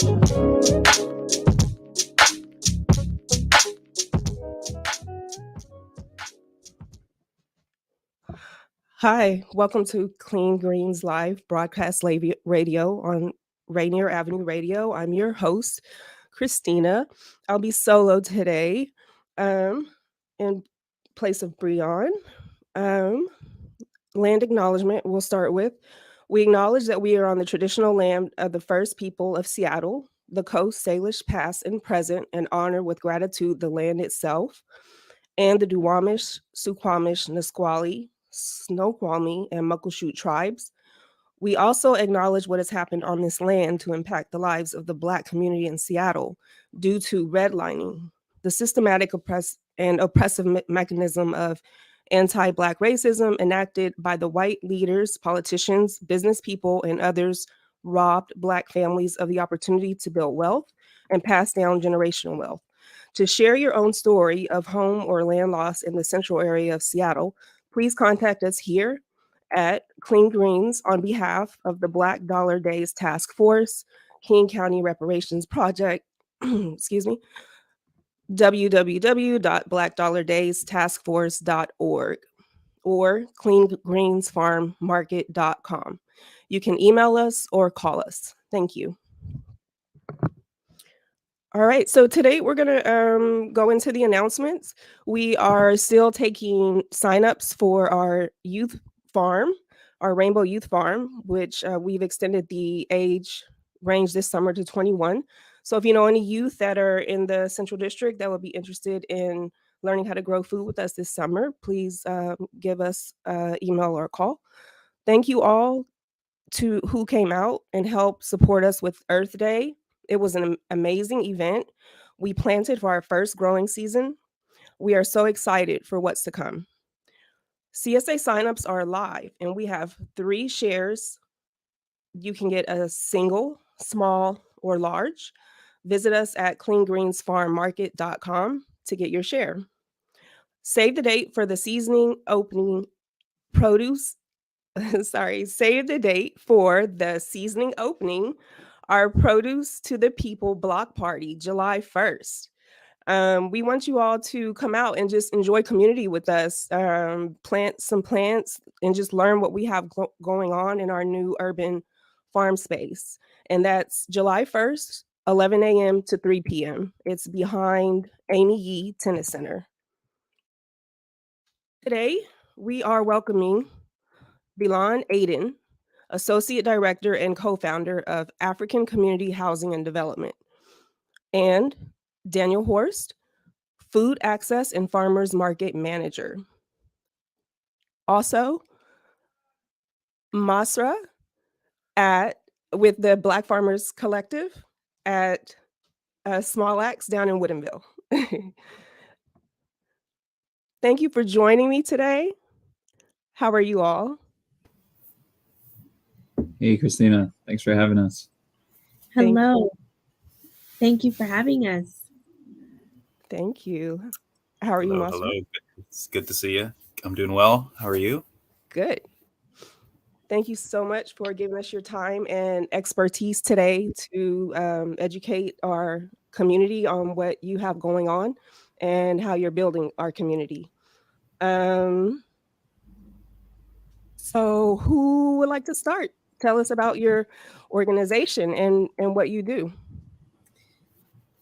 Hi, welcome to Clean Greens Live broadcast radio on Rainier Avenue Radio. I'm your host, Christina. I'll be solo today in place of Brian. Um, Land acknowledgement we'll start with. We acknowledge that we are on the traditional land of the first people of Seattle, the Coast Salish past and present, and honor with gratitude the land itself, and the Duwamish, Suquamish, Nisqually, Snoqualmie, and Muckleshoot tribes. We also acknowledge what has happened on this land to impact the lives of the Black community in Seattle due to redlining, the systematic oppressive mechanism of anti-Black racism enacted by the white leaders, politicians, business people, and others robbed Black families of the opportunity to build wealth and pass down generational wealth. To share your own story of home or land loss in the central area of Seattle, please contact us here at Clean Greens on behalf of the Black Dollar Days Task Force, King County Reparations Project, excuse me, www.blackdollardaystaskforce.org or cleangreensfarmmarket.com. You can email us or call us. Thank you. All right, so today we're going to go into the announcements. We are still taking signups for our youth farm, our Rainbow Youth Farm, which we've extended the age range this summer to 21. So if you know any youth that are in the Central District that would be interested in learning how to grow food with us this summer, please give us an email or a call. Thank you all to who came out and helped support us with Earth Day. It was an amazing event. We planted for our first growing season. We are so excited for what's to come. CSA signups are live, and we have 3 shares. You can get a single, small, or large. Visit us at cleangreensfarmmarket.com to get your share. Save the date for the seasoning opening produce. Save the date for the seasoning opening, our Produce to the People block party, July 1st. We want you all to come out and just enjoy community with us, plant some plants, and just learn what we have going on in our new urban farm space. And that's July 1st, 11 a.m. to 3 p.m. It's behind Amy Yee Tennis Center. Today, we are welcoming Bilan Aiden, Associate Director and Co-founder of African Community Housing and Development, and Daniel Horst, Food Access and Farmers Market Manager. Also, Masra with the Black Farmers Collective at Small Axe down in Woodinville. Thank you for joining me today. How are you all? Hey, Christina. Thanks for having us. Hello. Thank you for having us. Tk you. How are you, Masra? Hello. It's good to see you. I'm doing well. How are you? Good. Thank you so much for giving us your time and expertise today to educate our community on what you have going on and how you're building our community. So who would like to start? Tell us about your organization and what you do.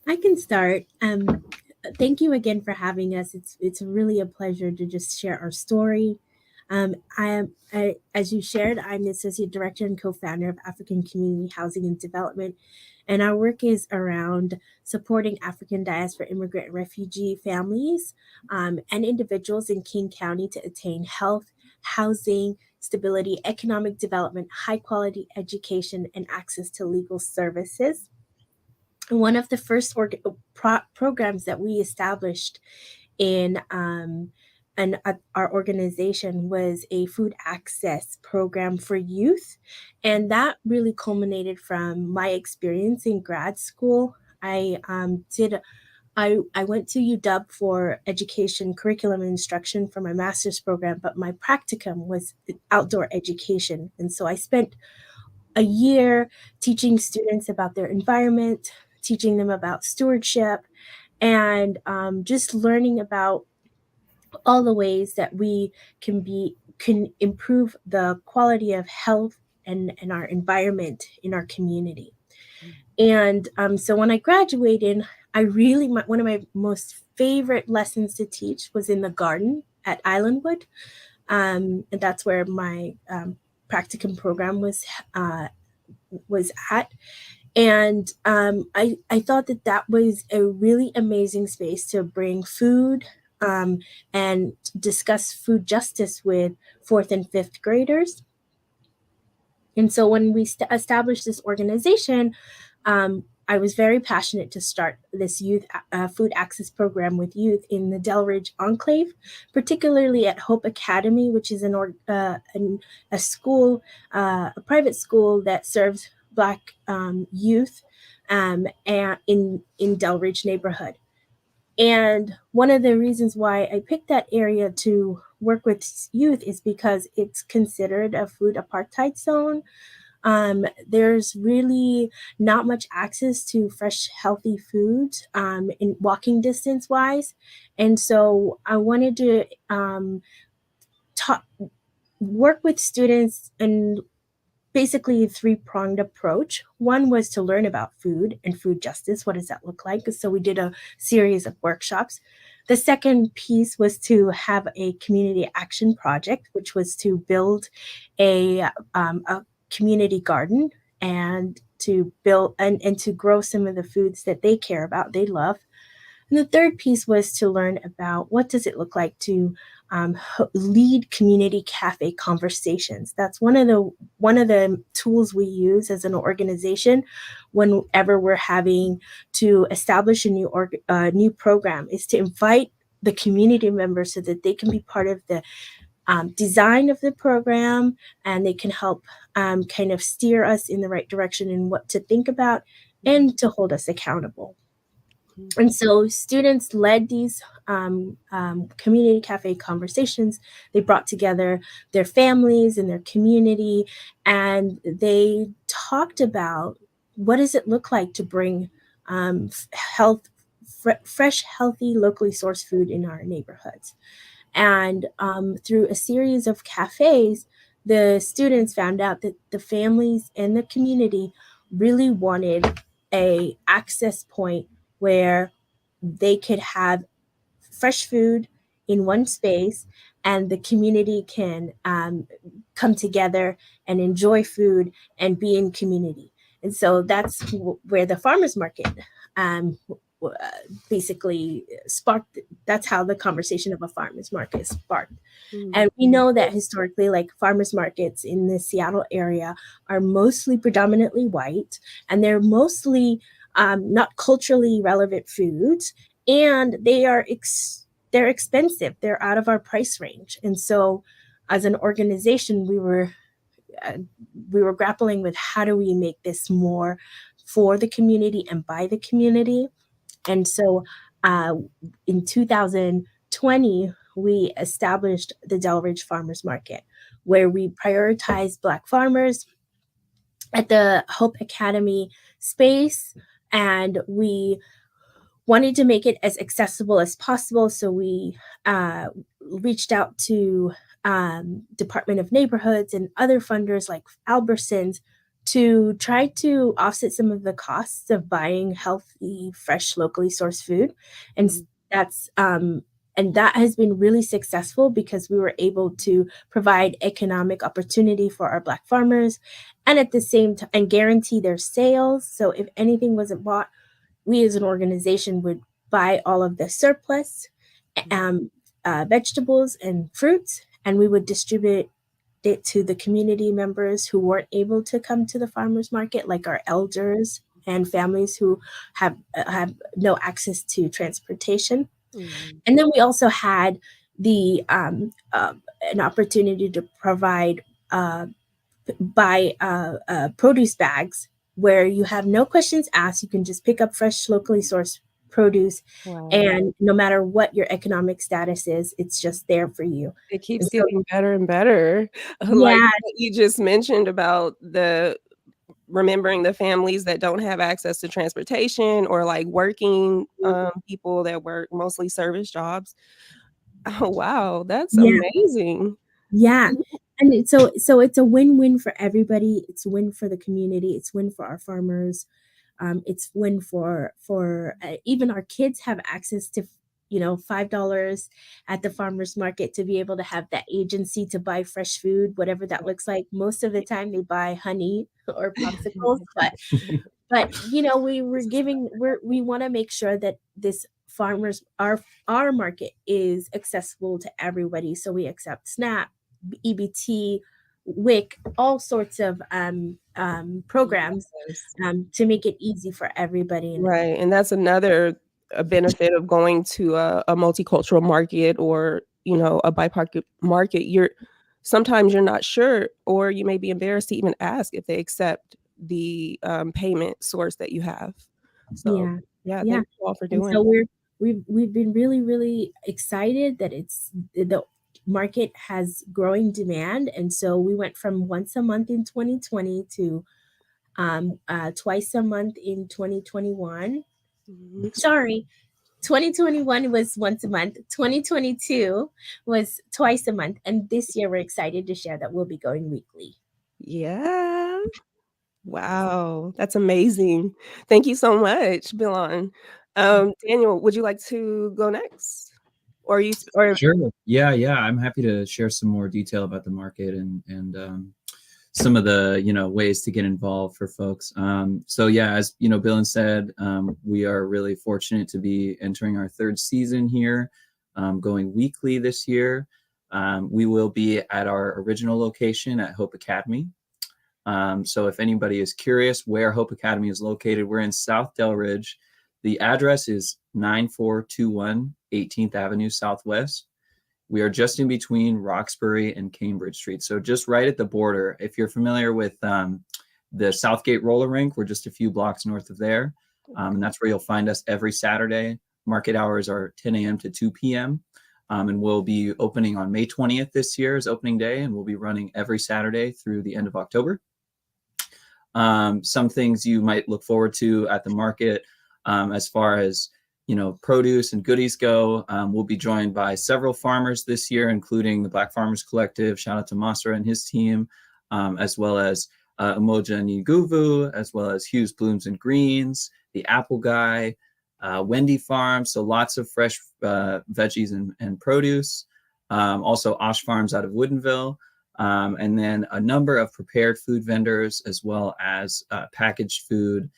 I can start. Thank you again for having us. It's really a pleasure to just share our story. As you shared, I'm the Associate Director and Co-founder of African Community Housing and Development, and our work is around supporting African diaspora immigrant and refugee families and individuals in King County to attain health, housing, stability, economic development, high-quality education, and access to legal services. One of the first programs that we established in our organization was a food access program for youth. And that really culminated from my experience in grad school. I went to UW for education, curriculum, and instruction for my master's program, but my practicum was outdoor education. And so I spent a year teaching students about their environment, teaching them about stewardship, and just learning about all the ways that we can improve the quality of health and our environment in our community. And so when I graduated, one of my most favorite lessons to teach was in the garden at Islandwood. And that's where my practicum program was at. And I thought that was a really amazing space to bring food and discuss food justice with fourth and fifth graders. And so when we established this organization, I was very passionate to start this youth food access program with youth in the Delridge Enclave, particularly at Hope Academy, which is a school, a private school that serves Black youth and in Delridge neighborhood. And one of the reasons why I picked that area to work with youth is because it's considered a food apartheid zone. There's really not much access to fresh, healthy food in walking distance wise. And so I wanted to work with students and basically a three-pronged approach. One was to learn about food and food justice. What does that look like? So we did a series of workshops. The second piece was to have a community action project, which was to build a community garden and to build and to grow some of the foods that they care about, they love. And the third piece was to learn about what does it look like to lead community cafe conversations. That's one of the tools we use as an organization whenever we're having to establish a new program, is to invite the community members so that they can be part of the design of the program, and they can help kind of steer us in the right direction and what to think about and to hold us accountable. And so students led these community cafe conversations. They brought together their families and their community, and they talked about what does it look like to bring fresh, healthy, locally sourced food in our neighborhoods. And through a series of cafes, the students found out that the families and the community really wanted a access point where they could have fresh food in one space and the community can come together and enjoy food and be in community. And so that's where the farmers market basically sparked. That's how the conversation of a farmers market sparked. And we know that historically, like, farmers markets in the Seattle area are mostly predominantly white, and they're mostly not culturally relevant foods, and they're expensive. They're out of our price range. And so as an organization, we were grappling with how do we make this more for the community and by the community. And so in 2020, we established the Delridge Farmers Market, where we prioritized Black farmers at the Hope Academy space, and we wanted to make it as accessible as possible. So we reached out to Department of Neighborhoods and other funders like Albertsons to try to offset some of the costs of buying healthy, fresh, locally sourced food. And that has been really successful because we were able to provide economic opportunity for our Black farmers and at the same time and guarantee their sales. So if anything wasn't bought, we as an organization would buy all of the surplus vegetables and fruits, and we would distribute it to the community members who weren't able to come to the farmers market, like our elders and families who have no access to transportation. And then we also had the an opportunity to provide produce bags where you have no questions asked. You can just pick up fresh, locally sourced produce. Wow. And no matter what your economic status is, it's just there for you. It keeps getting better and better. Yeah. Like what you just mentioned about the remembering the families that don't have access to transportation, or like working people that work mostly service jobs. Oh, wow. That's Yeah. amazing. Yeah. And so it's a win-win for everybody. It's a win for the community. It's a win for our farmers. It's win for even our kids have access to $5 at the farmers market to be able to have that agency to buy fresh food, whatever that looks like. Most of the time they buy honey or popsicles, but we want to make sure that this farmers our market is accessible to everybody. So we accept SNAP, EBT, WIC, all sorts of programs to make it easy for everybody. Right. And that's another a benefit of going to a multicultural market, or, a BIPOC market. Sometimes you're not sure, or you may be embarrassed to even ask if they accept the payment source that you have. So yeah, thank you all for doing. So we've been really, really excited that the market has growing demand, and so we went from once a month in 2020 to twice a month in 2021. Sorry, 2021 was once a month. 2022 was twice a month, and this year we're excited to share that we'll be going weekly. Yeah. Wow, that's amazing. Thank you so much, Bilon. Daniel, would you like to go next? Or Sure. Yeah. I'm happy to share some more detail about the market and some of the ways to get involved for folks. So yeah, as Billen said, we are really fortunate to be entering our third season here, going weekly this year. We will be at our original location at Hope Academy. So if anybody is curious where Hope Academy is located, we're in South Delridge. The address is 9421 18th Avenue Southwest. We are just in between Roxbury and Cambridge Street. So just right at the border. If you're familiar with the Southgate roller rink, we're just a few blocks north of there. And that's where you'll find us every Saturday. Market hours are 10 a.m. to 2 p.m. And we'll be opening on May 20th this year is opening day, and we'll be running every Saturday through the end of October. Some things you might look forward to at the market, as far as produce and goodies go. We'll be joined by several farmers this year, including the Black Farmers Collective. Shout out to Masra and his team, as well as Umoja Nguvu, as well as Hughes Blooms and Greens, the Apple Guy, Wendy Farm. So lots of fresh veggies and produce. Also Osh Farms out of Woodinville. And then a number of prepared food vendors, as well as packaged food,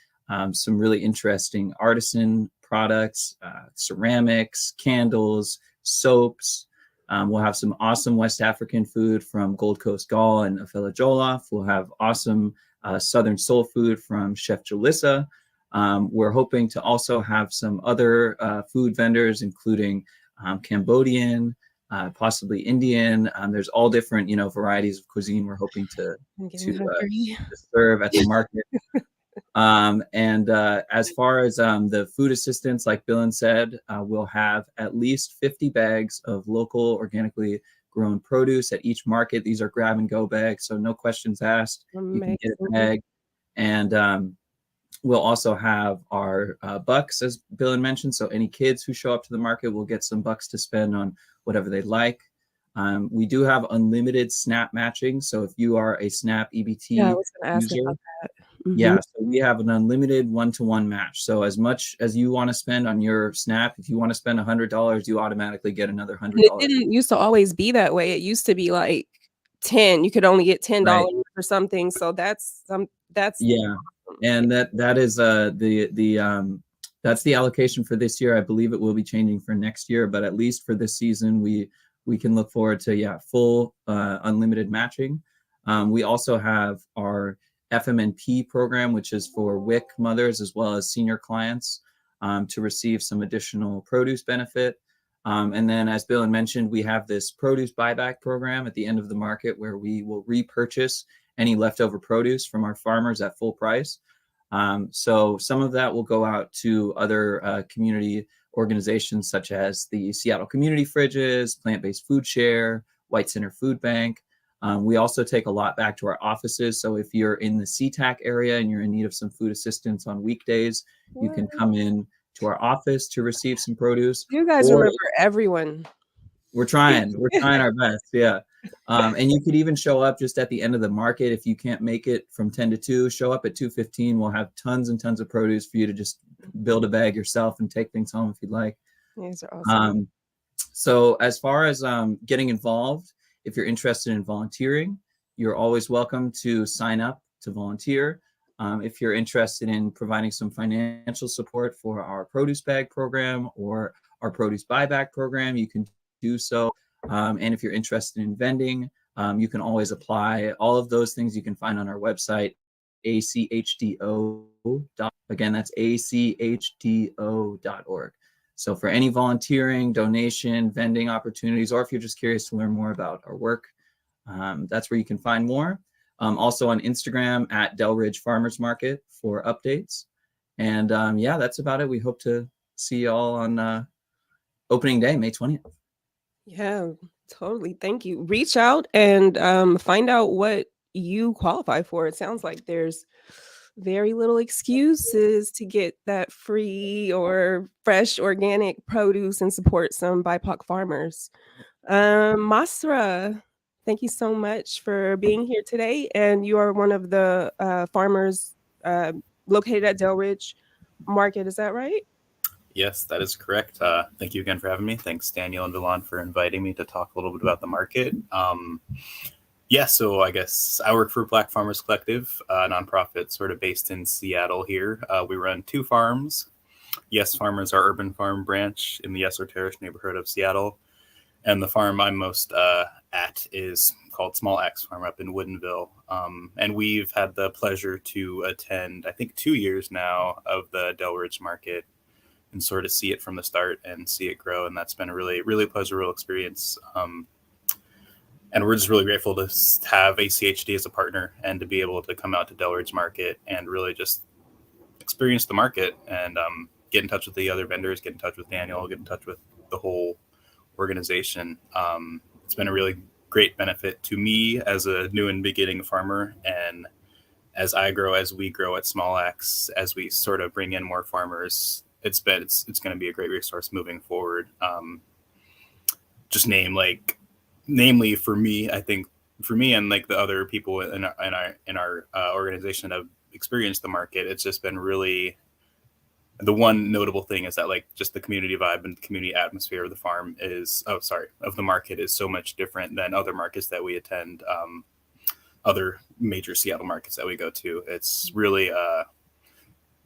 some really interesting artisan products, ceramics, candles, soaps. We'll have some awesome West African food from Gold Coast Gall and Afela Jollof. We'll have awesome Southern soul food from Chef Jalissa. We're hoping to also have some other food vendors, including Cambodian, possibly Indian. There's all different, varieties of cuisine we're hoping to serve at the market. And as far as the food assistance, like Billen said, we'll have at least 50 bags of local organically grown produce at each market. These are grab and go bags, so no questions asked. Amazing. You can get a bag. And we'll also have our bucks, as Billen mentioned. So any kids who show up to the market will get some bucks to spend on whatever they'd like. We do have unlimited SNAP matching. So if you are a SNAP EBT I was going to ask user, about that. Mm-hmm. Yeah, so we have an unlimited one-to-one match. So as much as you want to spend on your SNAP, if you want to spend $100, you automatically get another $100. It didn't used to always be that way. It used to be like 10. You could only get $10 for something. So that's yeah, and that is that's the allocation for this year. I believe it will be changing for next year, but at least for this season, we can look forward to full unlimited matching. We also have our FMNP program, which is for WIC mothers as well as senior clients, to receive some additional produce benefit. And then, as Billen mentioned, we have this produce buyback program at the end of the market where we will repurchase any leftover produce from our farmers at full price. So some of that will go out to other community organizations such as the Seattle Community Fridges, Plant-Based Food Share, White Center Food Bank. We also take a lot back to our offices. So if you're in the SeaTac area and you're in need of some food assistance on weekdays, you can come in to our office to receive some produce. You guys Or remember everyone. we're trying our best. Yeah. And you could even show up just at the end of the market. If you can't make it from 10 to 2, show up at 2:15. We'll have tons and tons of produce for you to just build a bag yourself and take things home if you'd like. These are awesome. So as far as getting involved, if you're interested in volunteering, you're always welcome to sign up to volunteer. If you're interested in providing some financial support for our produce bag program or our produce buyback program, you can do so. And if you're interested in vending, you can always apply. All of those things you can find on our website, achdo. Again, that's achdo.org. So for any volunteering, donation, vending opportunities, or if you're just curious to learn more about our work, that's where you can find more. Also on Instagram at Delridge Farmers Market for updates. And yeah, that's about it. We hope to see you all on opening day, May 20th. Yeah, totally. Thank you. Reach out and find out what you qualify for. It sounds like there's very little excuses to get that free or fresh organic produce and support some BIPOC farmers. Masra, thank you so much for being here today. And you are one of the farmers located at Delridge Market. Is that right? Yes, that is correct. Thank you again for having me. Thanks, Daniel and Delon, for inviting me to talk a little bit about the market. Yeah, so I guess I work for Black Farmers Collective, a nonprofit sort of based in Seattle here. We run 2 farms. Yes Farm is our urban farm branch in the Esoterish neighborhood of Seattle. And the farm I'm most at is called Small Axe Farm up in Woodinville. And we've had the pleasure to attend, I think 2 years now, of the Delridge Market and sort of see it from the start and see it grow. And that's been a really, really pleasurable experience. And we're just really grateful to have ACHD as a partner and to be able to come out to Delridge Market and really just experience the market and get in touch with the other vendors, get in touch with Daniel, get in touch with the whole organization. It's been a really great benefit to me as a new and beginning farmer. And as we grow at Small Axe, as we sort of bring in more farmers, it's going to be a great resource moving forward. Namely for me, I think for me and like the other people in our organization that have experienced the market, it's just been really, the one notable thing is that like just the community vibe and the community atmosphere of the farm of the market is so much different than other markets that we attend, other major Seattle markets that we go to. It's really,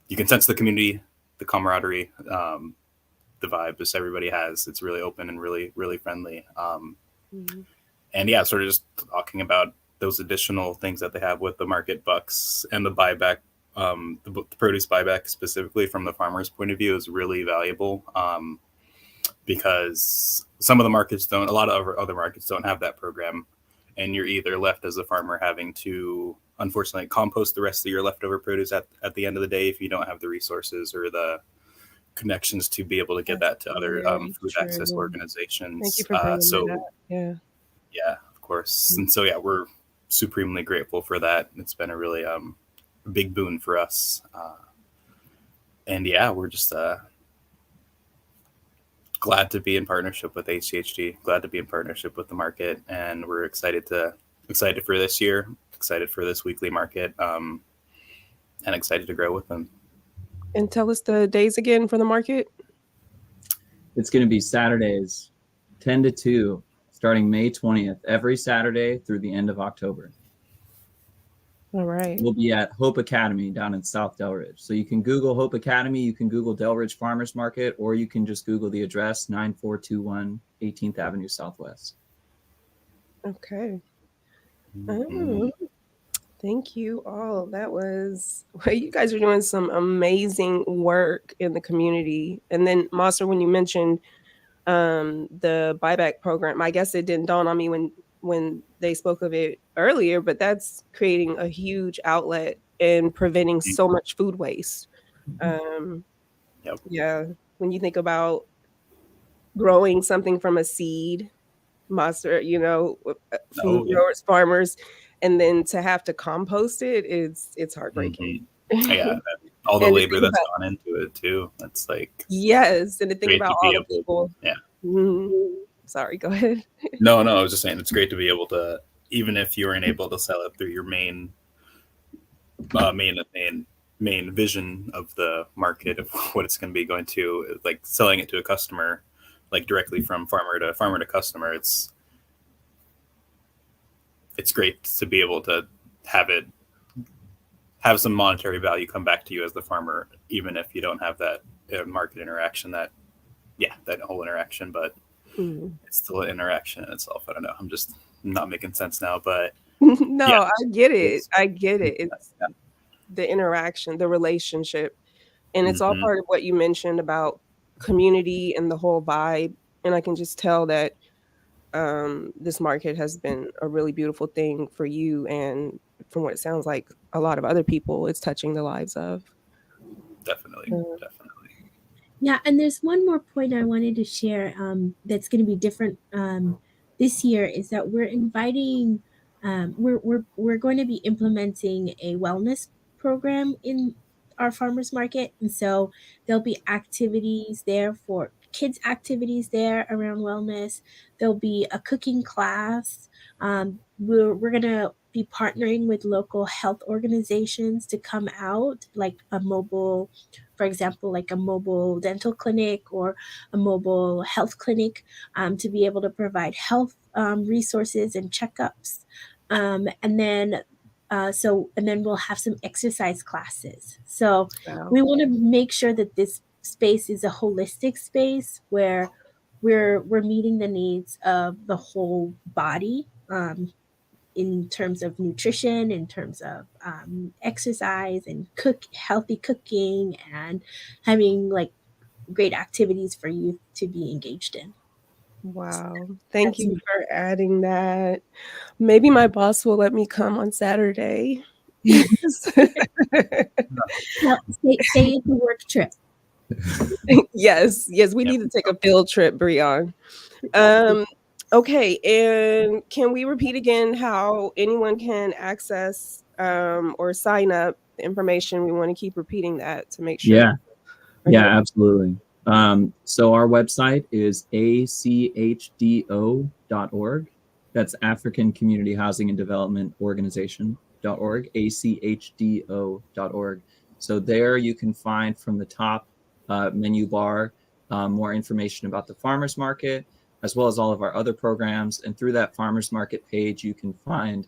you can sense the community, the camaraderie, the vibe just everybody has. It's really open and really, really friendly. And yeah, sort of just talking about those additional things that they have with the market bucks and the buyback, the produce buyback specifically from the farmer's point of view is really valuable, because a lot of other markets don't have that program. And you're either left as a farmer having to, unfortunately, compost the rest of your leftover produce at the end of the day if you don't have the resources or the connections to be able to get that to other food access organizations. Thank you for bringing that up. Yeah, of course. And so, yeah, we're supremely grateful for that. It's been a really big boon for us. And yeah, we're just glad to be in partnership with ACHD, glad to be in partnership with the market. And we're excited for this year, excited for this weekly market, and excited to grow with them. And tell us the days again for the market. It's going to be Saturdays, 10 to 2, starting May 20th, every Saturday through the end of October. All right. We'll be at Hope Academy down in South Delridge. So you can Google Hope Academy, you can Google Delridge Farmers Market, or you can just Google the address, 9421 18th Avenue Southwest. Okay. Oh, thank you all. You guys are doing some amazing work in the community. And then, Master, when you mentioned the buyback program, I guess it didn't dawn on me when they spoke of it earlier, but that's creating a huge outlet and preventing so much food waste. Yeah, when you think about growing something from a seed monster, from Oh, yeah. growers, farmers, and then to have to compost it's heartbreaking. Yeah, and all the And to labor think that's about, gone into it too. That's like yes, and to think great about to all be the able. people. Yeah. Mhm. Sorry, go ahead. No, I was just saying it's great to be able to, even if you weren't able to sell it through your main main vision of the market of what it's going to be going to, like selling it to a customer, like directly from farmer to customer. It's great to be able to have some monetary value come back to you as the farmer, even if you don't have that market interaction, that whole interaction, but Mhm. it's still an interaction in itself. I don't know. I'm just not making sense now, but No, yeah, I get it. it's, I get it. It's the interaction, the relationship, and it's all mm-hmm, part of what you mentioned about community and the whole vibe. And I can just tell that this market has been a really beautiful thing for you, and from what it sounds like, a lot of other people it's touching the lives of. definitely. Yeah, and there's one more point I wanted to share that's going to be different this year is that we're inviting, we're going to be implementing a wellness program in our farmers market, and so there'll be activities there for kids, activities there around wellness. There'll be a cooking class. We're gonna be partnering with local health organizations to come out, like a mobile, for example, like a mobile dental clinic or a mobile health clinic, to be able to provide health resources and checkups. And then we'll have some exercise classes. So Wow. we want to make sure that this space is a holistic space where we're meeting the needs of the whole body, in terms of nutrition, in terms of exercise and healthy cooking, and having like great activities for youth to be engaged in. Wow. Thank That's you for adding that. Maybe my boss will let me come on Saturday. Yes. say it's a work trip. Yes, we Yep. need to take a field trip, Brian. Okay, and can we repeat again how anyone can access or sign up the information? We want to keep repeating that to make sure. Yeah, absolutely. So our website is achdo.org. That's African Community Housing and Development Organization.org, achdo.org. So there you can find from the top menu bar more information about the farmers market, as well as all of our other programs. And through that farmers market page, you can find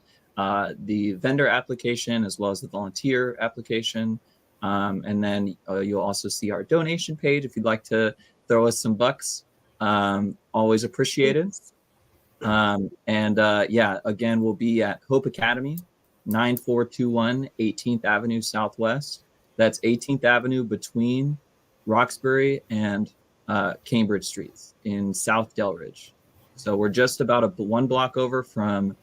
the vendor application as well as the volunteer application. And then you'll also see our donation page if you'd like to throw us some bucks. Always appreciated. Again, we'll be at Hope Academy, 9421 18th Avenue Southwest. That's 18th Avenue between Roxbury and Cambridge Streets in South Delridge. So we're just about one block over from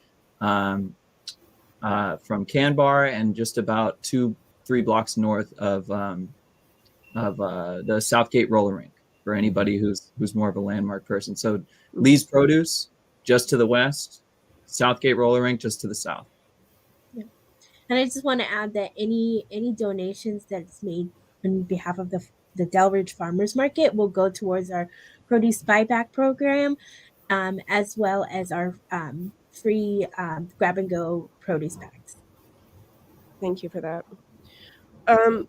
Canbar and just about 2-3 blocks north of the Southgate roller rink for anybody who's more of a landmark person. So Lee's Produce just to the west, Southgate roller rink just to the south. Yeah. And I just want to add that any donations that's made on behalf of the Delridge Farmers Market will go towards our produce buyback program, as well as our free grab and go produce bags. Thank you for that.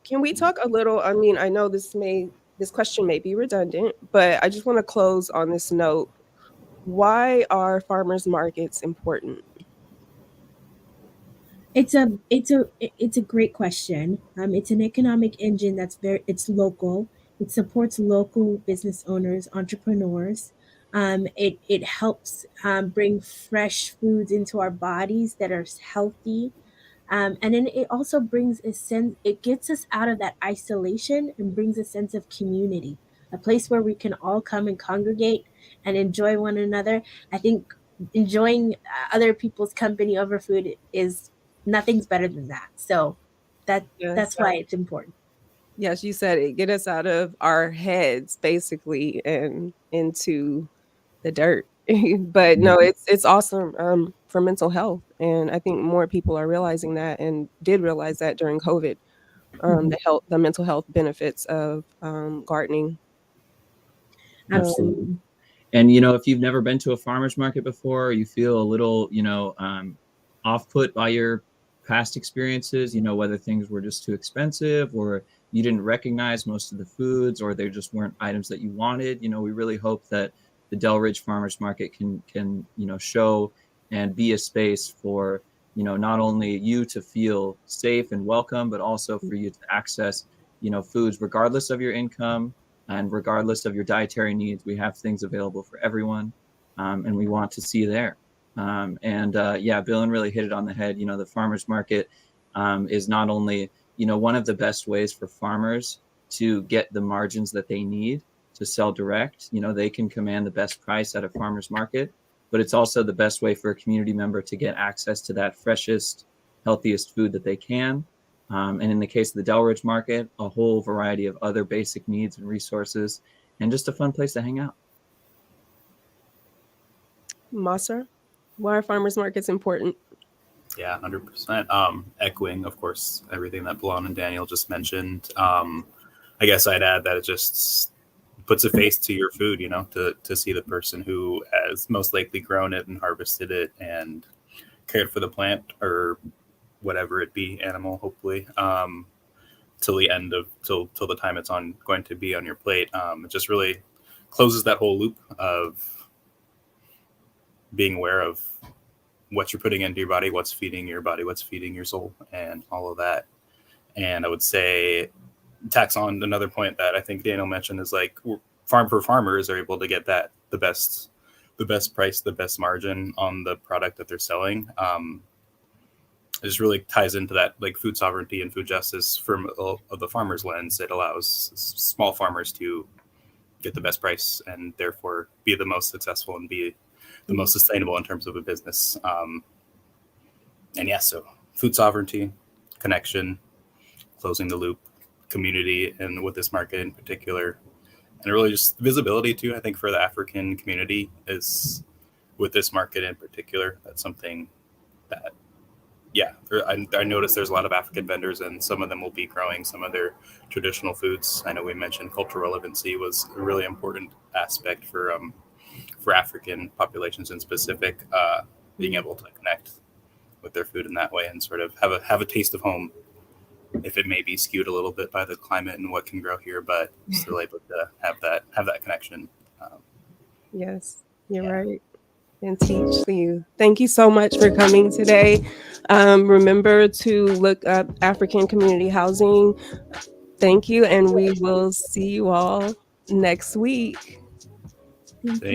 Can we talk a little? I mean, I know this question may be redundant, but I just want to close on this note. Why are farmers markets important? It's a great question. It's an economic engine it's local. It supports local business owners, entrepreneurs. It helps bring fresh foods into our bodies that are healthy. And then it also brings a sense, it gets us out of that isolation and brings a sense of community, a place where we can all come and congregate and enjoy one another. I think enjoying other people's company over food is nothing's better than that. So Yes, that's why it's important. yes, you said it. Get us out of our heads, basically, and into the dirt. But no, it's awesome for mental health, and I think more people are realizing that and did realize that during COVID. The mental health benefits of gardening. Absolutely. And, you know, if you've never been to a farmer's market before, you feel a little, you know, off put by your past experiences, you know, whether things were just too expensive or you didn't recognize most of the foods or there just weren't items that you wanted. You know, we really hope that the Delridge Farmers Market can, you know, show and be a space for, you know, not only you to feel safe and welcome, but also for you to access, you know, foods regardless of your income. And regardless of your dietary needs, we have things available for everyone, and we want to see you there. Yeah, Bill really hit it on the head. You know, the farmers market is not only, you know, one of the best ways for farmers to get the margins that they need to sell direct. You know, they can command the best price at a farmers market, but it's also the best way for a community member to get access to that freshest, healthiest food that they can. And in the case of the Delridge Market, a whole variety of other basic needs and resources, and just a fun place to hang out. Masser, why are farmers markets important? Yeah, 100%. Echoing, of course, everything that Blon and Daniel just mentioned. I guess I'd add that it just puts a face to your food, you know, to see the person who has most likely grown it and harvested it and cared for the plant or whatever it be, animal, hopefully, till the end of till the time it's going to be on your plate. It just really closes that whole loop of being aware of what you're putting into your body, what's feeding your body, what's feeding your soul, and all of that. And I would say, tax on another point that I think Daniel mentioned is like farmers are able to get that the best price, the best margin on the product that they're selling. It just really ties into that like food sovereignty and food justice from the farmer's lens. It allows small farmers to get the best price and therefore be the most successful and be the most sustainable in terms of a business. And yeah, so food sovereignty, connection, closing the loop, community, and with this market in particular, and really just visibility too. I think for the African community is with this market in particular. That's something that, yeah, I noticed there's a lot of African vendors, and some of them will be growing some of their traditional foods. I know we mentioned cultural relevancy was a really important aspect for African populations in specific, being able to connect with their food in that way and sort of have a taste of home, if it may be skewed a little bit by the climate and what can grow here, but still able to have that connection. Yes, you're right. And teach you. Thank you so much for coming today. Remember to look up African community housing. Thank you, and we will see you all next week. Thank